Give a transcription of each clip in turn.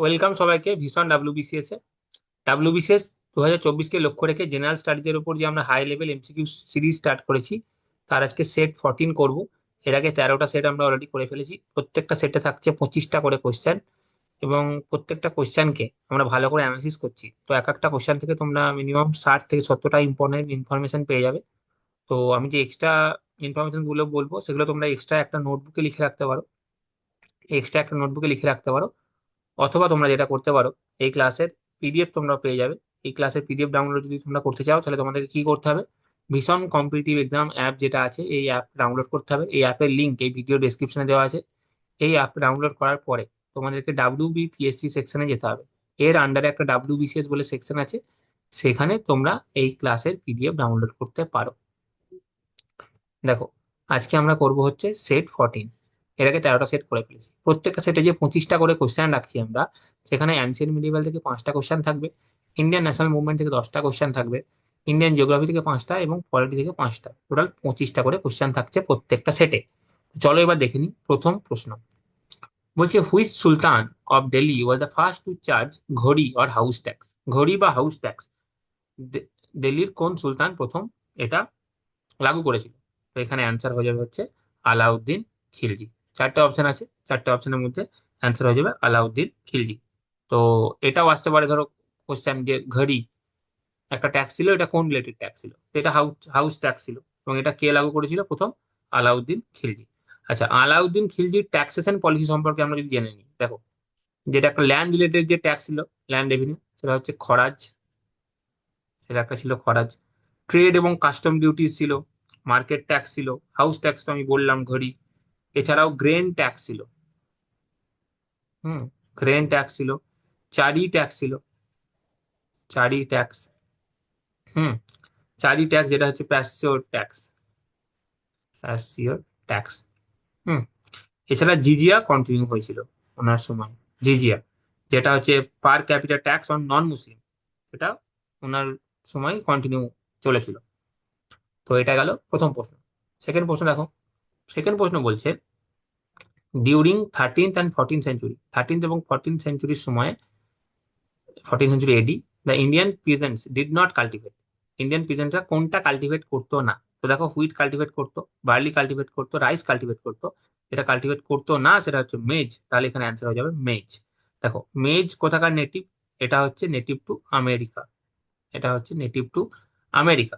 Welcome সবাইকে ভীষণ WBCS এ। WBCS 2024-কে লক্ষ্য রেখে জেনারেল স্টাডিজের উপর যে আমরা high level MCQ series start করেছি, তার আজকে সেট 14 করব। এর আগে 13টা সেট আমরা অলরেডি করে ফেলেছি। প্রত্যেকটা সেটে থাকছে 25টা করে কোশ্চেন, এবং প্রত্যেকটা কোশ্চেনকে আমরা ভালো করে অ্যানালিসিস করছি। তো এক একটা কোশ্চেন থেকে তোমরা মিনিমাম 60 থেকে 70টা ইম্পর্টেন্ট ইনফরমেশন পেয়ে যাবে। তো আমি যে এক্সট্রা ইনফরমেশন গুলো বলবো, সেগুলো তোমরা এক্সট্রা একটা নোটবুকে লিখে রাখতে পারো। অথবা তোমরা যেটা করতে পারো, এই ক্লাসের পিডিএফ তোমরা পেয়ে যাবে। এই ক্লাসের পিডিএফ ডাউনলোড যদি তোমরা করতে চাও, তাহলে তোমাদের কি করতে হবে? ভীষণ কম্পিটিটিভ এক্সাম অ্যাপ যেটা আছে, এই অ্যাপ ডাউনলোড করতে হবে। এই অ্যাপের লিঙ্ক এই ভিডিও ডেসক্রিপশনে দেওয়া আছে। এই অ্যাপ ডাউনলোড করার পরে তোমাদেরকে ডাব্লিউবিপিএসসি সেকশনে যেতে হবে। এর আন্ডারে একটা ডাব্লিউবিসিএস বলে সেকশন আছে, সেখানে তোমরা এই ক্লাসের পিডিএফ ডাউনলোড করতে পারো। দেখো, আজকে আমরা করব হচ্ছে সেট 14। এর আগে 13টা সেট করে ফেলেছি। প্রত্যেকটা সেটে যে 25টা করে কোশ্চেন রাখছি আমরা, সেখানে অ্যানসিয়েন্ট মিডিভ্যাল থেকে 5টা কোশ্চেন থাকবে, ইন্ডিয়ান ন্যাশনাল মুভমেন্ট থেকে 10টা কোশ্চেন থাকবে, ইন্ডিয়ান জিওগ্রাফি থেকে 5টা এবং পলিটি থেকে 5টা, টোটাল 25টা করে কোশ্চেন থাকছে প্রত্যেকটা সেটে। চলো এবার দেখে নিই প্রথম প্রশ্ন। বলছে, which sultan of Delhi was the first to charge ঘড়ি অর হাউস ট্যাক্স? ঘড়ি বা হাউস ট্যাক্স দিল্লির কোন সুলতান প্রথম এটা লাগু করেছিল? তো এখানে অ্যান্সার হয়ে যাবে হচ্ছে আলাউদ্দিন খিলজি। চারটে অপশন আছে, চারটে অপশনের মধ্যে অ্যান্সার হয়ে যাবে আলাউদ্দিন খিলজি। তো এটাও আসতে পারে, ধরো কোশ্চেন যে ঘড়ি একটা ট্যাক্স ছিল, এটা কোন রিলেটেড ট্যাক্স ছিল? তো এটা হাউস হাউস ট্যাক্স ছিল, এবং এটা কে লাগু করেছিল প্রথম? আলাউদ্দিন খিলজি। আচ্ছা, আলাউদ্দিন খিলজির ট্যাক্সেশন পলিসি সম্পর্কে আমরা যদি জেনে নিই, দেখো, যেটা একটা ল্যান্ড রিলেটেড যে ট্যাক্স ছিল, ল্যান্ড রেভিনিউ, সেটা হচ্ছে খরাজ। সেটা একটা ছিল খরাজ। ট্রেড এবং কাস্টম ডিউটি ছিল, মার্কেট ট্যাক্স ছিল, হাউস ট্যাক্স তো আমি বললাম ঘড়ি। এছাড়াও গ্রেন ট্যাক্স ছিল। হুম, গ্রেন ট্যাক্স ছিল। চারি ট্যাক্স ছিল, চারি ট্যাক্স। হুম, চারি ট্যাক্স যেটা হচ্ছে প্যাসিওর ট্যাক্স, প্যাসিওর ট্যাক্স। হুম, এছাড়া জিজিয়া কন্টিনিউ হয়েছিল ওনার সময়। জিজিয়া, যেটা হচ্ছে per capita tax on non Muslim, এটা ওনার সময় কন্টিনিউ চলেছিল। তো এটা গেল প্রথম প্রশ্ন। সেকেন্ড প্রশ্ন দেখো। সেকেন্ড প্রশ্ন বলছে, during 13th and 14th century, 13th এবং 14th সেঞ্চুরির সময়, 14th century AD, the Indian peasants did not cultivate. Indian পিজেন্টরা কোনটা কাল্টিভেট করতো না? তো দেখো, হুইট কাল্টিভেট করতো, বার্লি কাল্টিভেট করতো, রাইস কাল্টিভেট করতো। যেটা কাল্টিভেট করতো না সেটা হচ্ছে মেজ। তাহলে এখানে অ্যান্সার হয়ে যাবে মেজ। দেখো, মেজ কোথাকার নেটিভ? এটা হচ্ছে নেটিভ টু আমেরিকা। এটা হচ্ছে নেটিভ টু আমেরিকা।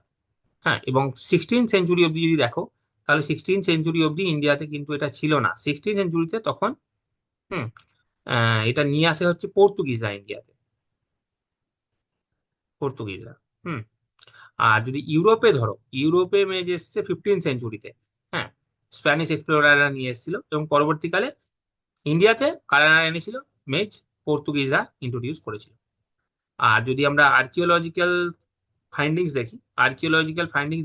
হ্যাঁ, এবং 16th সেঞ্চুরি অব্দি যদি দেখো, তাহলে 16th সেঞ্চুরি অব্দি ইন্ডিয়াতে কিন্তু এটা ছিল না। 16th সেঞ্চুরিতে তখন হুম এটা নিয়ে আসে হচ্ছে পর্তুগিজরা ইন্ডিয়াতে, পর্তুগিজরা। হুম, আর যদি ইউরোপে ধরো, ইউরোপে মেজ এসছে 15th সেঞ্চুরিতে। হ্যাঁ, স্প্যানিশ এক্সপ্লোরাররা নিয়ে এসেছিল, এবং পরবর্তীকালে ইন্ডিয়াতে কারা এনেছিল? মেজ, পর্তুগিজরা ইন্ট্রোডিউস করেছিল। আর যদি আমরা আর্কিওলজিক্যাল ফাইন্ডিংস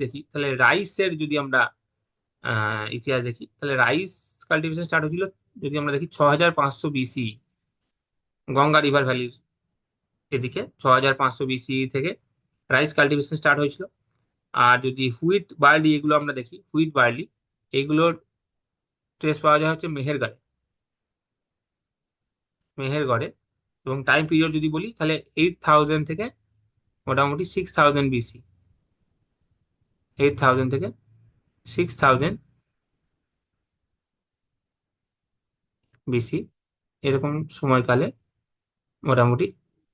দেখি, তাহলে রাইসের যদি আমরা ইতিহাস দেখি, তাহলে রাইস কাল্টিভেশন স্টার্ট হয়েছিল, যদি আমরা দেখি, 6500 বিসি, গঙ্গা রিভার ভ্যালির এদিকে 6500 বিসি থেকে রাইস কাল্টিভেশন স্টার্ট হয়েছিল। আর যদি হুইট বার্লি এগুলো আমরা দেখি, হুইট বার্লি এগুলোর ট্রেস পাওয়া যায় হচ্ছে মেহেরগড়ে, মেহেরগড়ে। এবং টাইম পিরিয়ড যদি বলি, তাহলে 8000 থেকে মোটামুটি 6000 বিসি, 8000 থেকে 6000 বিসি, এরকম সময়কালে মোটামুটি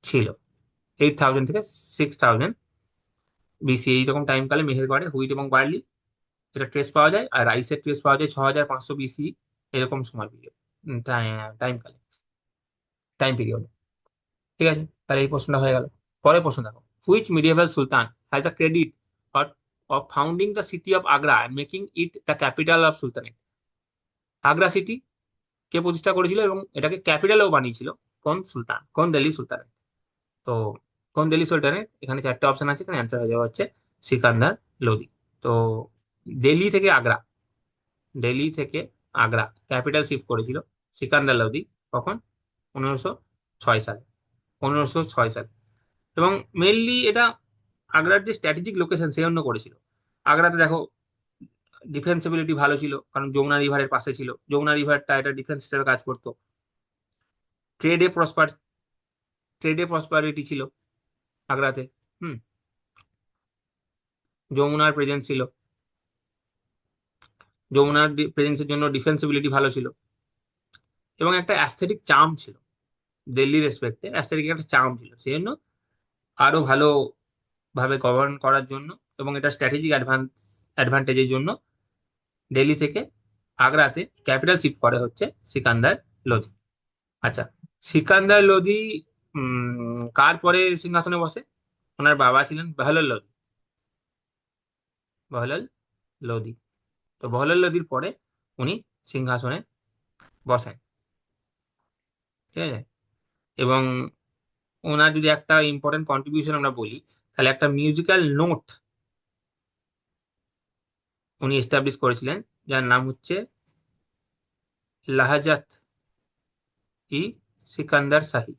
ছিল। 8000 থেকে 6000 বিসি, এইরকম টাইমকালে মেহেরগড়ে হুইট এবং বার্লি এটা ট্রেস পাওয়া যায়। আর রাইসের ট্রেস পাওয়া যায় 6500 বিসি, এরকম সময় পিরিয়ড, টাইমকালে, টাইম পিরিয়ড। ঠিক আছে, তাহলে এই প্রশ্নটা হয়ে গেল। পরের প্রশ্ন দেখো, which medieval sultan has the credit of founding the city of Agra and making it the capital of sultanate? Agra city কে প্রতিষ্ঠা করেছিল এবং এটাকে ক্যাপিটালও বানিয়েছিল? কোন সুলতান, কোন দিল্লি সুলতানেট? তো কোন দিল্লি সুলতানেট, এখানে চারটে অপশন আছে, এখানে অ্যান্সার হয়ে যাওয়া হচ্ছে সিকান্দার লোদি। তো দিল্লি থেকে আগ্রা, দিল্লি থেকে আগ্রা ক্যাপিটাল শিফট করেছিল সিকান্দার লোদি। কখন? 1506 সালে, 1506 সালে। এবং মেনলি এটা আগ্রার যে স্ট্র্যাটেজিক লোকেশন সেই জন্য করেছিল। আগ্রাতে দেখো, ডিফেন্সিবিলিটি ভালো ছিল, কারণ যমুনা রিভারের পাশে ছিল, যমুনা রিভারটা এটা ডিফেন্স হিসেবে কাজ করতো। ট্রেডে প্রসপার ট্রেডে প্রসপারিটি ছিল আগ্রাতে। হুম। যমুনার প্রেজেন্স ছিল, যমুনার প্রেজেন্সের জন্য ডিফেন্সিবিলিটি ভালো ছিল, এবং একটা অ্যাস্থেটিক চার্ম ছিল। দিল্লি রেসপেক্টে অ্যাস্থেটিক একটা চার্ম ছিল, সেই জন্য আরো ভালো ভাবে গভর্ন করার জন্য এবং এটা স্ট্র্যাটেজিক অ্যাডভান্টেজের জন্য দিল্লি থেকে আগ্রাতে ক্যাপিটাল শিফট করে হচ্ছে সিকান্দার লোধি। আচ্ছা, সিকান্দার লোধি কার পরে সিংহাসনে বসে? ওনার বাবা ছিলেন বহলোল লোধি। বহলোল লোধি। তো বহলোল লোধির পরে উনি সিংহাসনে বসেন। ঠিক আছে। এবং ওনার যদি একটা ইম্পর্টেন্ট কন্ট্রিবিউশন আমরা বলি, তাহলে একটা মিউজিক্যাল নোট উনি এস্টাবলিশ করেছিলেন, যার নাম হচ্ছে লাহাজাত ই সিকান্দার শাহী।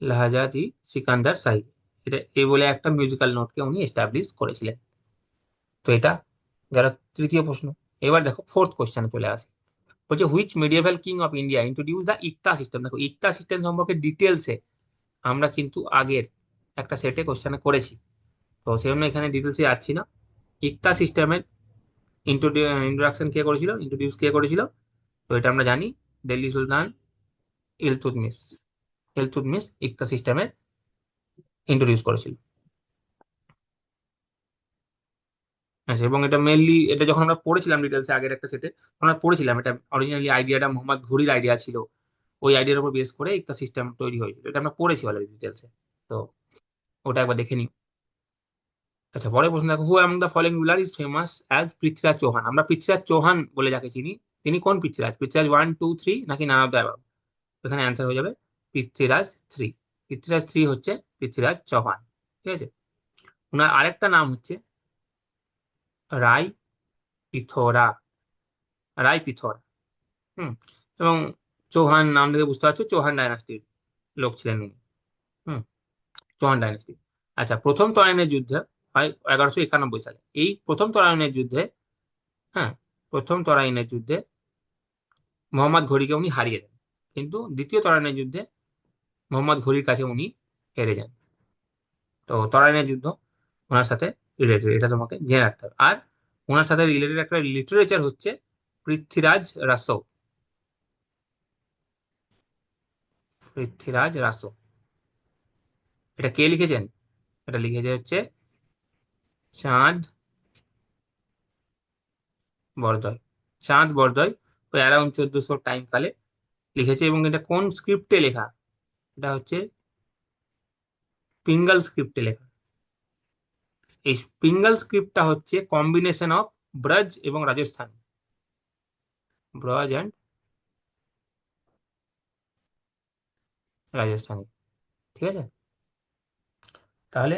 লাহাজাত ই সিকান্দার শাহী, এটা এই বলে একটা মিউজিক্যাল নোটকে উনি এস্টাবলিশ করেছিলেন। তো এটা গেল তৃতীয় প্রশ্ন। এবার দেখো ফোর্থ কোশ্চেনে চলে আসি। বলছে which medieval king of India introduce the iqta system. দেখো ইকতা সিস্টেম সম্পর্কে ডিটেলসে আমরা কিন্তু আগের একটা সেটে কোশ্চেনে করেছি, তো সেই জন্য এখানে ডিটেলসে যাচ্ছি না। ইকতা সিস্টেমের ইন্ট্রোডাকশন কে করেছিল, ইন্ট্রোডিউস কে করেছিল? তো এটা আমরা জানি, দিল্লি সুলতান ইলতুৎমিশ। ইলতুৎমিশ ইকতা সিস্টেমের ইন্ট্রোডিউস করেছিল। আচ্ছা, এবং এটা মেনলি, এটা যখন আমরা পড়েছিলাম ডিটেলসে আগের একটা সেটে, আমরা পড়েছিলাম এটা অরিজিনালি আইডিয়াটা মোহাম্মদ ঘুরির আইডিয়া ছিল। ওই আইডিয়ার উপর বেস করে একটা সিস্টেম তৈরি হয়েছিল, এটা আমরা পড়েছি অলরেডি ডিটেলসে। তো ওটা একবার দেখে নিই। আচ্ছা, পরের প্রশ্ন দেখো, who among the following ruler is famous as Prithviraj Chauhan. আমরা পৃথ্বীরাজ চৌহান বলে যাকে চিনি, তিনি কোন পৃথ্বীরাজ? পৃথ্বীরাজ 1 2 3 নাকি নান অফ দ্য অ্যাবাভ? এখানে অ্যান্সার হয়ে যাবে পৃথ্বীরাজ 3। পৃথ্বীরাজ 3 হচ্ছে পৃথ্বীরাজ চৌহান। ঠিক আছে। ওনার আরেকটা নাম হচ্ছে রায় পিথোরা। রায় পিথোরা। হুম। এবং চৌহান নাম থেকে বুঝতে পারছো চৌহান ডাইনাস্টির লোক ছিলেন উনি। হুম। চৌহান ডাইনাস্টি। আচ্ছা, প্রথম তরাইনের যুদ্ধে হয় 1191 সালে। এই প্রথম তরাইনের যুদ্ধে, হ্যাঁ, প্রথম তরাইনের যুদ্ধে মোহাম্মদ ঘুরিকে উনি হারিয়ে দেন, কিন্তু দ্বিতীয় তরাইনের যুদ্ধে মোহাম্মদ ঘুরির কাছে উনি হেরে যান। তো তরাইনের যুদ্ধ ওনার সাথে রিলেটেড, এটা তোমাকে জেনে রাখতে হবে। আর ওনার সাথে রিলেটেড একটা লিটারেচার হচ্ছে পৃথ্বীরাজ রাসো। পৃথ্বীরাজ রাসো, এটা কে লিখেছেন? এটা লিখেছে হচ্ছে চাঁদ বরদয়। চাঁদ বরদয় ওই অ্যারাউন্ড 1400 টাইম কালে লিখেছে। এবং এটা কোন স্ক্রিপ্টে লেখা? এটা হচ্ছে পিঙ্গল স্ক্রিপ্টে লেখা। এই পিঙ্গল স্ক্রিপ্টটা হচ্ছে কম্বিনেশন অফ ব্রজ এবং রাজস্থান। ব্রজ অ্যান্ড রাজস্থানী। ঠিক আছে। তাহলে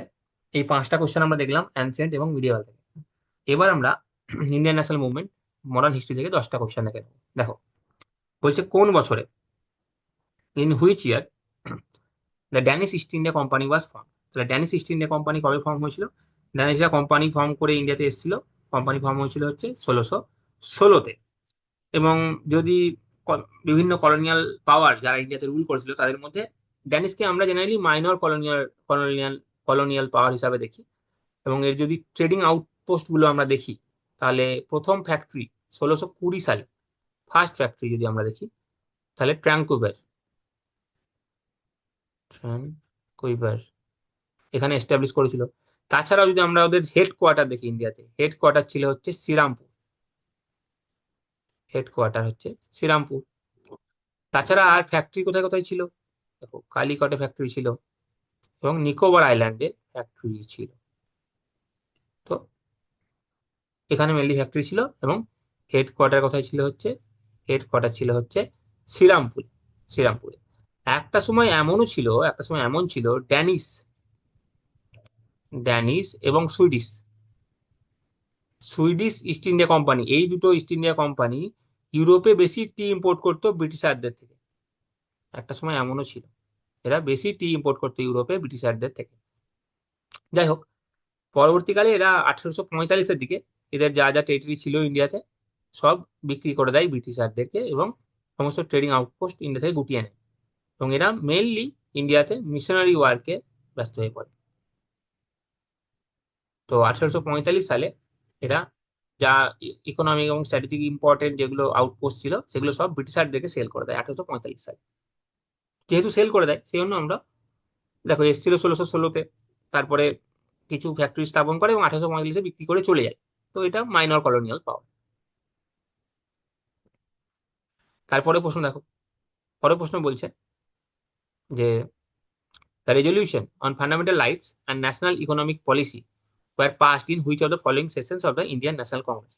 এই পাঁচটা কোশ্চেন আমরা দেখলাম অ্যানসিয়েন্ট এবং মিডিয়েভাল থেকে। এবার আমরা Indian national movement modern history থেকে 10টা কোশ্চেন দেখে নেবো। দেখো, বলছে কোন বছরে, in which year the Danish east India company was form. তাহলে ড্যানিশ ইস্ট ইন্ডিয়া কোম্পানি কবে ফর্ম হয়েছিল? ড্যানিশরা কোম্পানি ফর্ম করে ইন্ডিয়াতে এসেছিল। কোম্পানি ফর্ম হয়েছিল হচ্ছে 1616-তে। এবং যদি বিভিন্ন কলোনিয়াল পাওয়ার যারা ইন্ডিয়াতে রুল করেছিল তাদের মধ্যে ড্যানিশকে আমরা জেনারেলি মাইনর কলোনিয়াল কলোনিয়াল পাওয়ার হিসাবে দেখি। এবং এর যদি ট্রেডিং আউটপোস্ট গুলো আমরা দেখি, তাহলে প্রথম ফ্যাক্টরি 1620 সালে, ফার্স্ট ফ্যাক্টরি যদি আমরা দেখি, তাহলে ট্র্যাঙ্কুইবার এখানে এস্টাবলিশ করেছিল। তাছাড়াও যদি আমরা ওদের হেডকোয়ার্টার দেখি, ইন্ডিয়াতে হেডকোয়ার্টার ছিল হচ্ছে শ্রীরামপুর। হেডকোয়ার্টার হচ্ছে শ্রীরামপুর। তাছাড়া আর ফ্যাক্টরি কোথায় কোথায় ছিল? দেখো, কালিকটে ফ্যাক্টরি ছিল এবং নিকোবর আইল্যান্ডে ফ্যাক্টরি ছিল। তো এখানে মেনলি ফ্যাক্টরি ছিল এবং হেডকোয়ার্টার কোথায় ছিল হচ্ছে, হেডকোয়ার্টার ছিল হচ্ছে শ্রীরামপুর। শ্রীরামপুরে একটা সময় এমন ছিল ড্যানিশ, ড্যানিশ এবং Swedish, Swedish east India company, এই দুটো ইস্ট ইন্ডিয়া কোম্পানি ইউরোপে বেশি টি ইম্পোর্ট করতো ব্রিটিশারদের থেকে। একটা সময় এমনও ছিল এরা বেশি টি ইম্পোর্ট করতো ইউরোপে ব্রিটিশারদের থেকে। যাই হোক, পরবর্তীকালে এরা 1845-এর দিকে এদের যা যা টেরিটরি ছিল ইন্ডিয়াতে সব বিক্রি করে দেয় ব্রিটিশারদেরকে এবং সমস্ত ট্রেডিং আউটপোস্ট ইন্ডিয়া থেকে গুটিয়ে নেয়, এবং এরা মেইনলি ইন্ডিয়াতে মিশনারি ওয়ার্কে ব্যস্ত হয়ে পড়ে। তো 1845 সালে এরা যা ইকোনমিক এবং স্ট্র্যাটেজিক ইম্পর্টেন্ট যেগুলো আউটপোস্ট ছিল সেগুলো সব ব্রিটিশারদেরকে সেল করে দেয় 1845 সালে। যেহেতু সেল করে দেয় সেই জন্য আমরা, দেখো এসেছিল 1616-তে, তারপরে কিছু ফ্যাক্টরি স্থাপন করে এবং 1845-এ বিক্রি করে চলে যায়। তো এটা মাইনর কলোনিয়াল পাওয়ার। তারপরে প্রশ্ন দেখো, পরের প্রশ্ন বলছে যে the resolution on fundamental rights and national economic policy were passed in which of the following sessions of the Indian national Congress.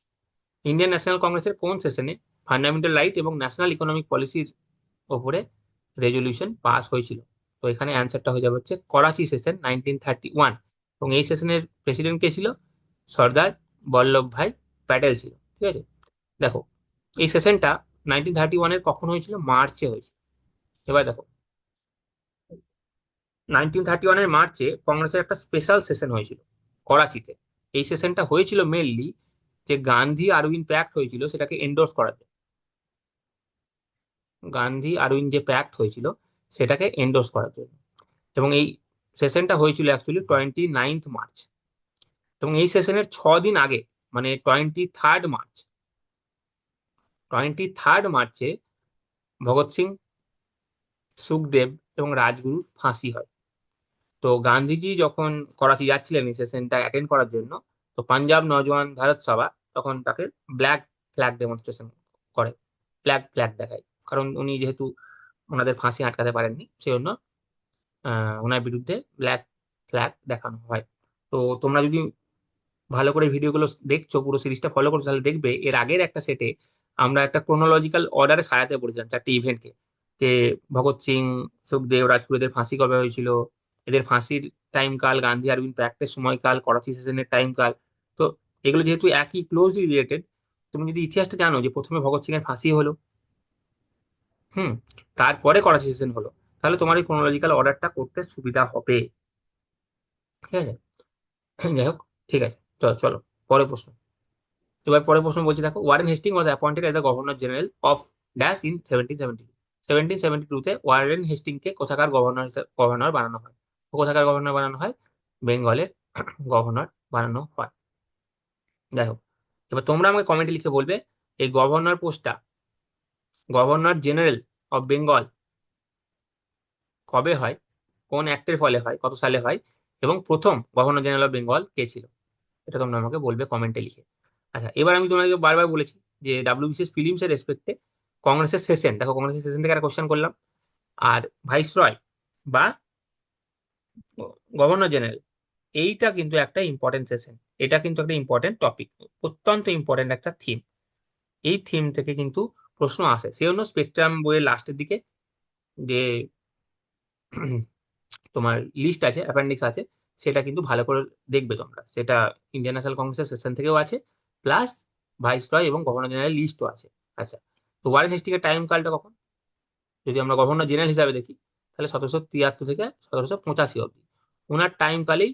Indian national কংগ্রেসের কোন সেশনে ফান্ডামেন্টাল রাইট এবং ন্যাশনাল ইকোনমিক পলিসির ওপরে রেজলিউশন পাস হয়েছিল? তো এখানে অ্যান্সারটা হয়ে যাবে হচ্ছে করাচি সেশন 1931। এবং এই সেশনের প্রেসিডেন্ট কে ছিল? সর্দার বল্লভ ভাই প্যাটেল ছিল। ঠিক আছে, দেখো এই সেশনটা 1931-এর কখন হয়েছিল? মার্চে হয়েছিল। এবার দেখো 1931-এর মার্চে কংগ্রেসের একটা স্পেশাল সেশন হয়েছিল করাচিতে। এই সেশনটা হয়েছিল মেনলি যে গান্ধী আরউইন প্যাক্ট হয়েছিল সেটাকে এন্ডোর্স করার জন্য। গান্ধী আরউইন যে প্যাক্ট হয়েছিল সেটাকে এন্ডোর্স করার জন্য। এবং এই সেশনটা হয়েছিল অ্যাকচুয়ালি 29 মার্চ। এবং এই সেশনের 6 দিন আগে, মানে 23 মার্চ, 23 মার্চে ভগৎ সিং, সুখদেব এবং রাজগুরুর ফাঁসি হয়। তো গান্ধীজি যখন করাচি যাচ্ছিলেন এই সেশনটা অ্যাটেন্ড করার জন্য, তো পাঞ্জাব নওজোয়ান ভারত সভা তখন তাকে ব্ল্যাক ফ্ল্যাগ ডেমনস্ট্রেশন করে, ব্ল্যাক ফ্ল্যাগ দেখায়। কারণ উনি যেহেতু ওনাদের ফাঁসি আটকাতে পারেননি সেই জন্য ওনার বিরুদ্ধে ব্ল্যাক ফ্ল্যাগ দেখানো হয়। তো তোমরা যদি ভালো করে ভিডিওগুলো দেখছো, পুরো সিরিজটা ফলো করছো, তাহলে দেখবে এর আগের একটা সেটে আমরা একটা ক্রোনোলজিক্যাল অর্ডারে সাজাতে পড়েছিলাম চারটি ইভেন্টকে, যে ভগৎ সিং, সুখদেব, রাজগুরু এদের ফাঁসি কবে হয়েছিল, এদের ফাঁসির টাইম কাল, গান্ধী আরবিন প্যাক্টের সময়কাল, করাচি সেশনের টাইম কাল। তো এগুলো যেহেতু একই ক্লোজলি রিলেটেড, তুমি যদি ইতিহাসটা জানো যে প্রথমে ভগৎ সিং এর ফাঁসি হলো, হুম, তারপরে করাচি সেশন হলো, তাহলে তোমার এই ক্রোনোলজিক্যাল অর্ডারটা করতে সুবিধা হবে। ঠিক আছে, যাই হোক, ঠিক আছে, চলো চলো পরের প্রশ্ন। এবার পরের প্রশ্ন বলছি, দেখো Warren Hastings was appointed as the governor general of dash in 1772। 1772-তে ওয়ারেন হেস্টিংকে কোথাকার গভর্নর গভর্নর বানানো হয়? তো কোথাকার গভর্নর বানানো হয়? বেঙ্গলের গভর্নর বানানো হয়। যাই হোক, এবার তোমরা আমাকে কমেন্টে লিখে বলবে এই গভর্নর পোস্টটা, গভর্নর জেনারেল অফ বেঙ্গল, কবে হয়, কোন অ্যাক্টের ফলে হয়, কত সালে হয়, এবং প্রথম গভর্নর জেনারেল অফ বেঙ্গল কে ছিল? এটা তোমরা আমাকে বলবে কমেন্টে লিখে। আচ্ছা, এবার আমি তোমাকে বারবার বলেছি যে ডাব্লিউবিসিএস ফিলিমস এর রেসপেক্টে কংগ্রেসের সেশন, দেখো কংগ্রেসের সেশন থেকে একটা কোশ্চেন করলাম, আর ভাইসরয় বা গভর্নর জেনারেল, এইটা কিন্তু একটা ইম্পর্টেন্ট সেশন, এটা কিন্তু একটা ইম্পর্টেন্ট টপিক, অত্যন্ত ইম্পর্টেন্ট একটা থিম। এই থিম থেকে কিন্তু প্রশ্ন আসে, সেই জন্য স্পেকট্রাম বইয়ের লাস্টের দিকে যে তোমার লিস্ট আছে, অ্যাপেন্ডিক্স আছে, সেটা কিন্তু ভালো করে দেখবে তোমরা, সেটা ইন্ডিয়ান ন্যাশনাল কংগ্রেসের সেশন থেকেও আছে, প্লাস ভাইসরয় এবং গভর্নর জেনারেল লিস্টও আছে। আচ্ছা, তো ওয়ারেন হেস্টিংয়ের টাইম কালটা কখন? যদি আমরা গভর্নর জেনারেল হিসাবে দেখি তাহলে 1773 থেকে 1785 অব্দি। ওনার টাইম কালেই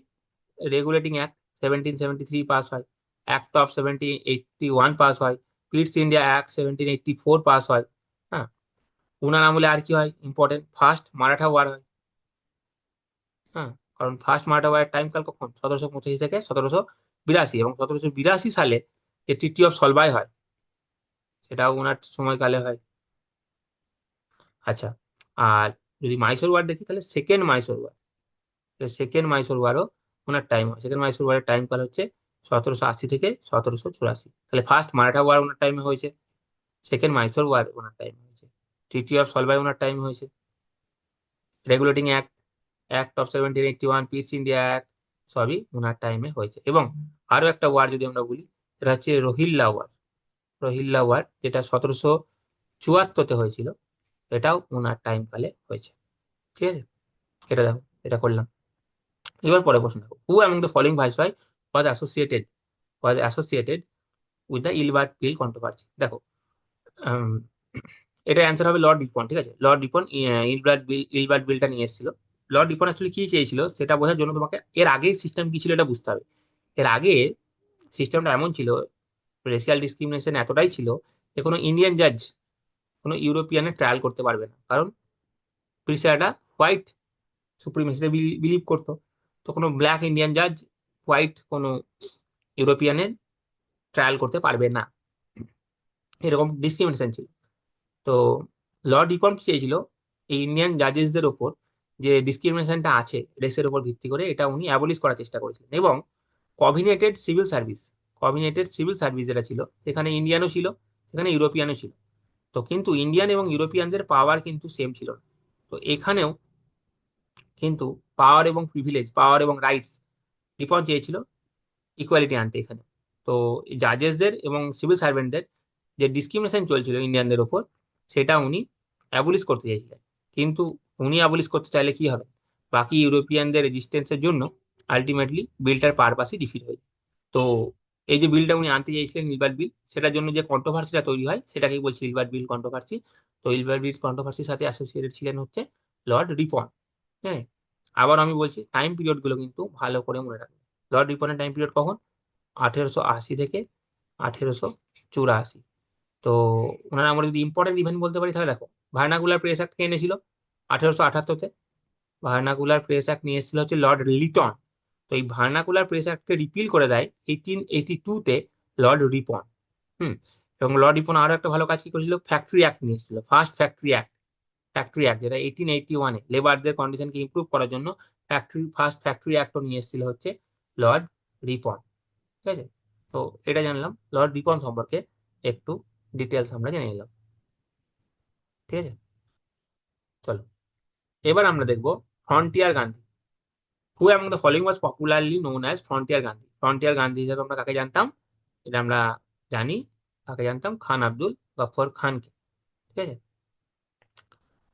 রেগুলেটিং অ্যাক্ট 1773 পাস হয়, অ্যাক্ট অফ 1781 পাস হয়, পিটস ইন্ডিয়া অ্যাক্ট 1784 পাস হয়। হ্যাঁ, ওনার আমলে আর কি হয় ইম্পর্টেন্ট? ফার্স্ট মারাঠা ওয়ার হয়। হ্যাঁ, কারণ ফার্স্ট মারাঠা ওয়ারের টাইম কাল কখন? 1785 থেকে 1782, এবং 1782 সালে যে ট্রিটি অফ সলভাই হয় সেটাও ওনার সময়কালে হয়। আচ্ছা, আর যদি মাইসোর ওয়ার দেখি তাহলে second Mysore war, second Mysore ওয়ারও ওনার টাইম হয়। সেকেন্ড মাইসোর ওয়ারের টাইম কাল হচ্ছে 1780 থেকে 1784। তাহলে ফার্স্ট মারাঠা ওয়ার ওনার টাইমে হয়েছে, সেকেন্ড মাইসোর ওয়ার ওনার টাইমে হয়েছে, ট্রিটি অফ সলভাই ওনার টাইমে হয়েছে, regulating act, act of 1781, পিটস India act, সবই ওনার টাইমে হয়েছে। এবং আরো একটা ওয়ার যদি আমরা বলি, সেটা হচ্ছে রোহিল্লা ওয়ার। রোহিল্লা ওয়ার যেটা 1774-তে হয়েছিল, এটাও ওনার টাইম কালে হয়েছে। ঠিক আছে, এটা দেখো, এটা করলাম। এবার পরে প্রশ্ন দেখো, who among the following viceroy was associated was associated with the Ilbert bill controversy? দেখো, আম, এটা অ্যান্সার হবে লর্ড রিপন। ঠিক আছে, লর্ড রিপন ইলবার্ট বিলটা নিয়ে এসেছিল। লর্ড রিপন অ্যাকচুয়ালি কি চেয়েছিল সেটা বোঝার জন্য তোমাকে এর আগে সিস্টেম কি ছিল এটা বুঝতে হবে। এর আগে সিস্টেমটা এমন ছিল, রেশিয়াল ডিসক্রিমিনেশন এতটাই ছিল যে কোনো ইন্ডিয়ান জাজ কোনো ইউরোপিয়ানের ট্রায়াল করতে পারবে না, কারণ ব্রিটিশরা হোয়াইট সুপ্রিমেসিতে বিলিভ করতো। তো কোনো ব্ল্যাক ইন্ডিয়ান জাজ হোয়াইট কোনো ইউরোপিয়ানের ট্রায়াল করতে পারবে না, এরকম ডিসক্রিমিনেশন ছিল। তো লর্ড রিপন কি চেয়েছিল, এই ইন্ডিয়ান জাজেসদের ওপর যে ডিসক্রিমিনেশনটা আছে রেসের উপর ভিত্তি করে, এটা উনি অ্যাবলিশ করার চেষ্টা করেছিলেন। এবং কভিনেটেড সিভিল সার্ভিস, কভিনেটেড সিভিল সার্ভিস যেটা ছিল, সেখানে ইন্ডিয়ানও ছিল, সেখানে ইউরোপিয়ানও ছিল। তো কিন্তু ইন্ডিয়ান এবং ইউরোপিয়ানদের পাওয়ার কিন্তু সেম ছিল না। তো এখানেও কিন্তু পাওয়ার এবং প্রিভিলেজ, পাওয়ার এবং রাইটস, রিপন চেয়েছিল ইকুয়ালিটি আনতে এখানে। তো জাজেসদের এবং সিভিল সার্ভেন্টদের যে ডিসক্রিমিনেশন চলছিল ইন্ডিয়ানদের ওপর, সেটা উনি অ্যাবলিশ করতে চাইছিলেন। কিন্তু উনি অ্যাবলিশ করতে চাইলে কি হবে, বাকি ইউরোপিয়ানদের রেজিস্ট্যান্সের জন্য আলটিমেটলি বিলটার পারপাসই ডিফিট হয়ে যায়। তো এই যে বিলটা উনি আনতে চাইছিলেন ইলবার্ট বিল, সেটার জন্য যে কন্ট্রোভার্সিটা তৈরি হয় সেটাকেই বলছি ইলবার্ট বিল কন্ট্রোভার্সি। তো ইলবার্ট বিল কন্ট্রোভার্সির সাথে অ্যাসোসিয়েটেড ছিলেন হচ্ছে লর্ড রিপন। হ্যাঁ, আবার আমি বলছি টাইম পিরিয়ড গুলো কিন্তু ভালো করে মনে রাখবেন। লর্ড রিপনের টাইম পিরিয়ড কখন, 1880 থেকে 1884। তো ওনারা আমরা যদি ইম্পর্টেন্ট ইভেন্ট বলতে পারি তাহলে দেখো, ভার্নাকুলার প্রেস অ্যাক্ট কে এনেছিল 1878-তে। ভার্নাকুলার প্রেস অ্যাক্ট নিয়ে এসেছিল হচ্ছে লর্ড লিটন। তো এই ভার্নাকুলার প্রেস অ্যাক্টকে রিপিল করে দেয় 1882-তে লর্ড রিপন। হুম। এবং লর্ড রিপন আরো একটা ভালো কাজ কি করেছিল, ফ্যাক্টরি অ্যাক্ট নিয়ে এসেছিল, first factory act. Factory act যেটা 1881-এ লেবারদের কন্ডিশনকে ইমপ্রুভ করার জন্য ফার্স্ট ফ্যাক্টরি অ্যাক্টও নিয়ে এসেছিল হচ্ছে লর্ড রিপন। ঠিক আছে। তো এটা জানলাম লর্ড রিপন সম্পর্কে একটু ডিটেলস আমরা জেনে নিলাম। ঠিক আছে, চলো এবার আমরা দেখবো frontier Gandhi. Who among the following was popularly known as frontier Gandhi. Frontier Gandhi হিসেবে আমরা কাকে জানতাম, এটা আমরা জানি, কাকে জানতাম, খান আব্দুল গফর খানকে। ঠিক আছে,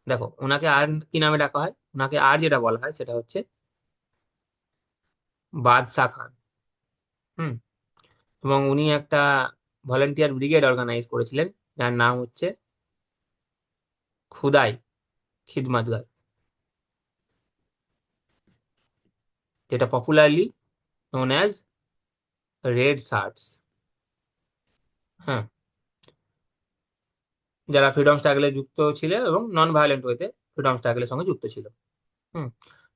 দেখো ওনাকে আর কি নামে ডাকা হয়, ওনাকে আর যেটা বলা হয় সেটা হচ্ছে বাদশাহ খান। হুম। এবং উনি একটা ভলেন্টিয়ার ব্রিগেড অর্গানাইজ করেছিলেন, যার নাম হচ্ছে খুদাই খিদমতগর, যেটা popularly known as red shirts. হ্যাঁ, যারা ফ্রিডম স্ট্রাগলে যুক্ত ছিল এবং নন ভায়োলেন্ট ওয়েতে ফ্রিডম স্ট্রাগলের সঙ্গে যুক্ত ছিল। হুম।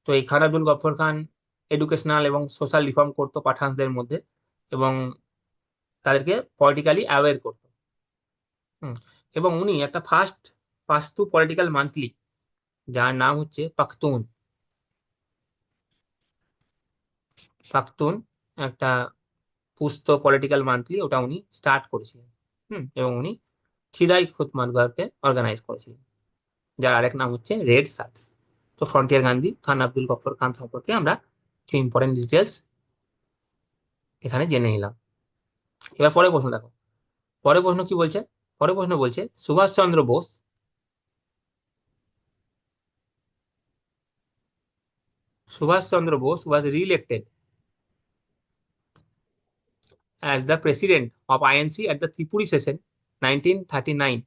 তো এই খান আব্দুল গফর খান এডুকেশনাল এবং সোশ্যাল রিফর্ম করতো পাঠানদের মধ্যে, এবং তাদেরকে পলিটিক্যালি অ্যাওয়্যার করতো। হুম। এবং উনি একটা ফার্স্ট পাস্তু পলিটিক্যাল মান্থলি, যার নাম হচ্ছে পাখতুন, পাখতুন একটা পুস্ত পলিটিক্যাল মান্থলি, ওটা উনি স্টার্ট করেছিলেন। এবং উনি খিদাই খুতমাতগরকে অর্গানাইজ করেছিলেন, যার আরেক নাম হচ্ছে রেড শার্টস। তো ফ্রন্টিয়ার গান্ধী খান আব্দুল গফর খান সম্পর্কে আমরা কিছু ইম্পর্টেন্ট ডিটেলস এখানে জেনে নিলাম। এবার পরের প্রশ্ন দেখো, পরের প্রশ্ন কি বলছে, পরের প্রশ্ন বলছে সুভাষচন্দ্র বোস, সুভাষচন্দ্র বোস ওয়াজ রি-ইলেক্টেড as the president of INC at the Tripuri session 1939